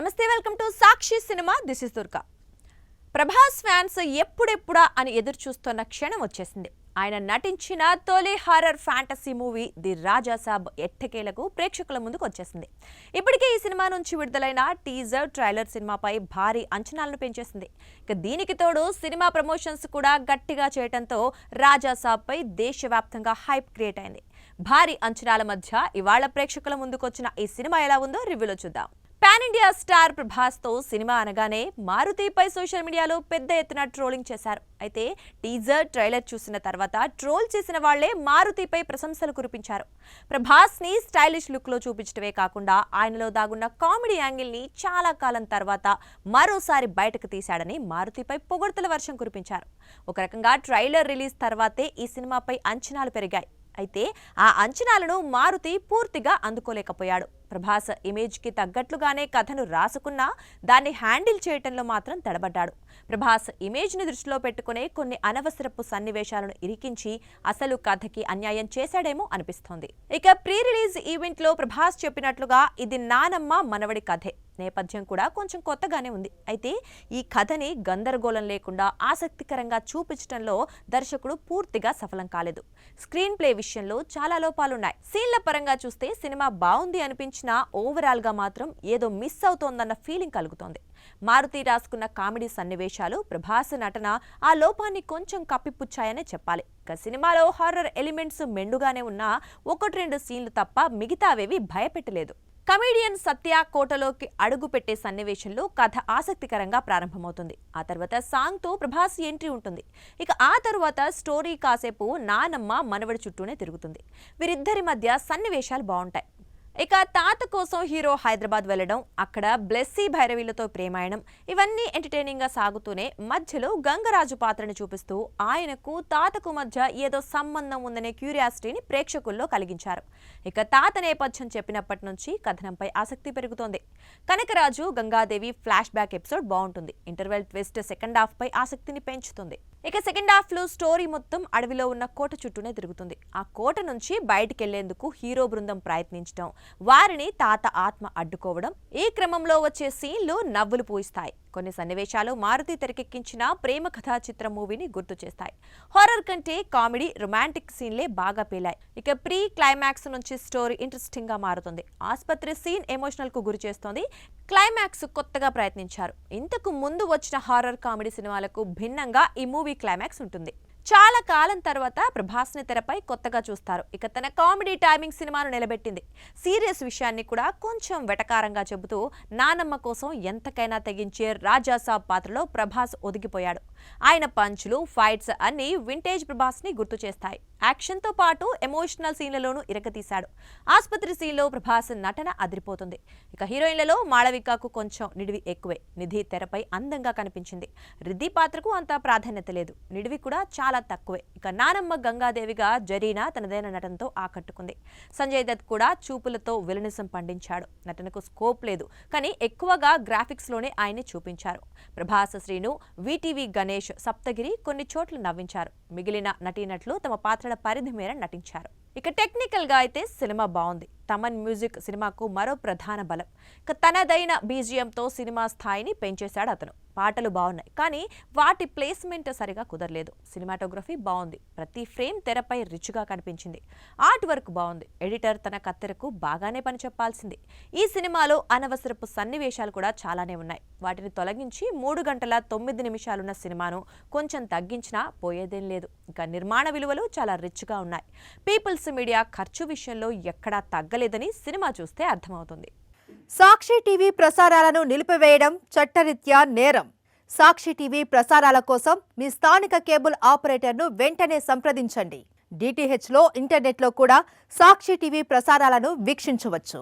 నమస్తే, welcome to Sakshi cinema. This is Durga. Prabhas fans ఎప్పుడెప్పుడా అని ఎదురు చూస్తున్న క్షణం వచ్చేసింది. ఆయన నటించిన తొలి horror fantasy movie the Raja Saab ఎట్టకేలకు ప్రేక్షకుల ముందుకు వచ్చేసింది. ఇప్పటికే ఈ సినిమా నుంచి విడుదలైన టీజర్, ట్రైలర్ సినిమాపై భారీ అంచనాలను పెంచేసింది. ఇక దీనికి తోడు సినిమా ప్రమోషన్స్ కూడా గట్టిగా చేయడంతో రాజా సాబ్ పై దేశవ్యాప్తంగా హైప్ క్రియేట్ అయింది. భారీ అంచనాల మధ్య ఇవాళ ప్రేక్షకుల ముందుకొచ్చిన ఈ సినిమా ఎలా ఉందో రివ్యూలో చూద్దాం. పాన్ ఇండియా స్టార్ ప్రభాస్ తో సినిమా అనగానే మారుతిపై సోషల్ మీడియాలో పెద్ద ఎత్తున ట్రోలింగ్ చేశారు. అయితే టీజర్, ట్రైలర్ చూసిన తర్వాత ట్రోల్ చేసిన వాళ్లే మారుతిపై ప్రశంసలు కురిపించారు. ప్రభాస్ ని స్టైలిష్ లుక్ లో చూపించడమే కాకుండా ఆయనలో దాగున్న కామెడీ యాంగిల్ ని చాలా కాలం తర్వాత మరోసారి బయటకు తీశాడని మారుతిపై పొగడ్తల వర్షం కురిపించారు. ఒక రకంగా ట్రైలర్ రిలీజ్ తర్వాతే ఈ సినిమాపై అంచనాలు పెరిగాయి. అయితే ఆ అంచనాలను మారుతి పూర్తిగా అందుకోలేకపోయాడు. ప్రభాస్ ఇమేజ్ కి తగ్గట్లుగానే కథను రాసుకున్నా దాన్ని హ్యాండిల్ చేయటంలో మాత్రం తడబడ్డాడు. ప్రభాస్ ఇమేజ్ ని దృష్టిలో పెట్టుకునే కొన్ని అనవసరపు సన్నివేశాలను ఇరికించి అసలు కథకి అన్యాయం చేశాడేమో అనిపిస్తోంది. ఇక ప్రీ రిలీజ్ ఈవెంట్ లో ప్రభాస్ చెప్పినట్లుగా ఇది నానమ్మ మనవడి కథే. నేపథ్యం కూడా కొంచెం కొత్తగానే ఉంది. అయితే ఈ కథని గందరగోళం లేకుండా ఆసక్తికరంగా చూపించడంలో దర్శకుడు పూర్తిగా సఫలం కాలేదు. స్క్రీన్ ప్లే విషయంలో చాలా లోపాలున్నాయి. సీన్ల పరంగా చూస్తే సినిమా బాగుంది అనిపించినా ఓవరాల్ గా మాత్రం ఏదో మిస్ అవుతోందన్న ఫీలింగ్ కలుగుతోంది. మారుతి రాసుకున్న కామెడీ సన్నివేశాలు, ప్రభాస్ నటన ఆ లోపాన్ని కొంచెం కప్పిపుచ్చాయనే చెప్పాలి. ఇక సినిమాలో హారర్ ఎలిమెంట్స్ మెండుగానే ఉన్నా 1-2 సీన్లు తప్ప మిగతావేవి భయపెట్టలేదు. కమెడియన్ సత్య కోటలోకి అడుగు పెట్టే సన్నివేశంలో కథ ఆసక్తికరంగా ప్రారంభమవుతుంది. ఆ తర్వాత సాంగ్ తో ప్రభాస్ ఎంట్రీ ఉంటుంది. ఇక ఆ తర్వాత స్టోరీ కాసేపు నానమ్మ మనవడి చుట్టూనే తిరుగుతుంది. వీరిద్దరి మధ్య సన్నివేశాలు బాగుంటాయి. ఇక తాత కోసం హీరో హైదరాబాద్ వెళ్లడం, అక్కడ బ్లెస్సీ భైరవీలతో ప్రేమాయణం, ఇవన్నీ ఎంటర్టైనింగ్ గా సాగుతూనే మధ్యలో గంగరాజు పాత్రను చూపిస్తూ ఆయనకు తాతకు మధ్య ఏదో సంబంధం ఉందనే క్యూరియాసిటీని ప్రేక్షకుల్లో కలిగించారు. ఇక తాత నేపథ్యం చెప్పినప్పటి నుంచి కథనంపై ఆసక్తి పెరుగుతోంది. Kanakaraju, Gangadevi flash back episode బాగుంటుంది. ఇంటర్వెల్ ట్విస్ట్ సెకండ్ హాఫ్ పై ఆసక్తిని పెంచుతుంది. ఇక సెకండ్ హాఫ్ లో స్టోరీ మొత్తం అడవిలో ఉన్న కోట చుట్టూనే తిరుగుతుంది. ఆ కోట నుంచి బయటికెళ్లేందుకు హీరో బృందం ప్రయత్నించడం, వారిని తాత ఆత్మ అడ్డుకోవడం, ఈ క్రమంలో వచ్చే సీన్లు నవ్వులు పూయిస్తాయి. కొన్ని సన్నివేశాలు మారుతి తెరకెక్కించిన ప్రేమ కథా చిత్రం మూవీని గుర్తు చేస్తాయి. హారర్ కంటే కామెడీ, రొమాంటిక్ సీన్లే బాగా పేలాయి. ఇక ప్రీ క్లైమాక్స్ నుంచి స్టోరీ ఇంట్రెస్టింగ్ గా మారుతుంది. ఆసుపత్రి సీన్ ఎమోషనల్ కు గురి చేస్తోంది. క్లైమాక్స్ కొత్తగా ప్రయత్నించారు. ఇంతకు ముందు వచ్చిన హారర్ కామెడీ సినిమాలకు భిన్నంగా ఈ మూవీ క్లైమాక్స్ ఉంటుంది. చాలా కాలం తర్వాత ప్రభాస్ ని తెరపై కొత్తగా చూస్తారు. ఇక తన కామెడీ టైమింగ్ సినిమాను నిలబెట్టింది. సీరియస్ విషయాన్ని కూడా కొంచెం వెటకారంగా చెబుతూ నానమ్మ కోసం ఎంతకైనా తెగించే రాజా సాబ్ పాత్రలో ప్రభాస్ ఒదిగిపోయాడు. ఆయన పంచులు, ఫైట్స్ అన్ని వింటేజ్ ప్రభాస్ ని గుర్తు చేస్తాయి. యాక్షన్ తో పాటు ఎమోషనల్ సీన్లలోనూ ఇరకతీశాడు. ఆసుపత్రి సీన్లో ప్రభాస్ నటన అదిరిపోతుంది. ఇక హీరోయిన్లలో మాళవికకు కొంచెం నిడివి ఎక్కువే. నిధి తెరపై అందంగా కనిపించింది. రిద్ధి పాత్రకు అంత ప్రాధాన్యత లేదు. నిడివి కూడా చాలా తక్కువే. ఇక నానమ్మ గంగాదేవిగా జరీనా తనదైన నటనతో ఆకట్టుకుంది. సంజయ్ దత్ కూడా చూపులతో విలనిజం పండించాడు. నటనకు స్కోప్ లేదు, కానీ ఎక్కువగా గ్రాఫిక్స్ లోనే ఆయన్ని చూపించారు. ప్రభాస్, శ్రీను, వీటీవీ గణేష్, సప్తగిరి కొన్ని చోట్ల నవ్వించారు. మిగిలిన నటీనటులు తమ పాత్రల పరిధి మేర నటించారు. ఇక టెక్నికల్ గా అయితే సినిమా బాగుంది. తమన్ మ్యూజిక్ సినిమాకు మరో ప్రధాన బలం. ఇక తనదైన బీజిఎంతో సినిమా స్థాయిని పెంచేశాడు అతను. పాటలు బాగున్నాయి, కానీ వాటి ప్లేస్మెంట్ సరిగా కుదరలేదు. సినిమాటోగ్రఫీ బాగుంది. ప్రతి ఫ్రేమ్ తెరపై రిచ్గా కనిపించింది. ఆర్ట్ వర్క్ బాగుంది. ఎడిటర్ తన కత్తెరకు బాగానే పని చెప్పాల్సింది. ఈ సినిమాలో అనవసరపు సన్నివేశాలు కూడా చాలానే ఉన్నాయి. వాటిని తొలగించి 3 గంటల 9 నిమిషాలున్న సినిమాను కొంచెం తగ్గించినా పోయేదేం లేదు. ఇక నిర్మాణ విలువలు చాలా రిచ్గా ఉన్నాయి. పీపుల్స్ మీడియా ఖర్చు విషయంలో ఎక్కడా తగ్గలేదని సినిమా చూస్తే అర్థమవుతుంది. సాక్షి టీవీ ప్రసారాలను నిలిపివేయడం చట్టరీత్యా నేరం. సాక్షి టీవీ ప్రసారాల కోసం మీ స్థానిక కేబుల్ ఆపరేటర్ను వెంటనే సంప్రదించండి. డిటిహెచ్లో, ఇంటర్నెట్లో కూడా సాక్షి టీవీ ప్రసారాలను వీక్షించవచ్చు.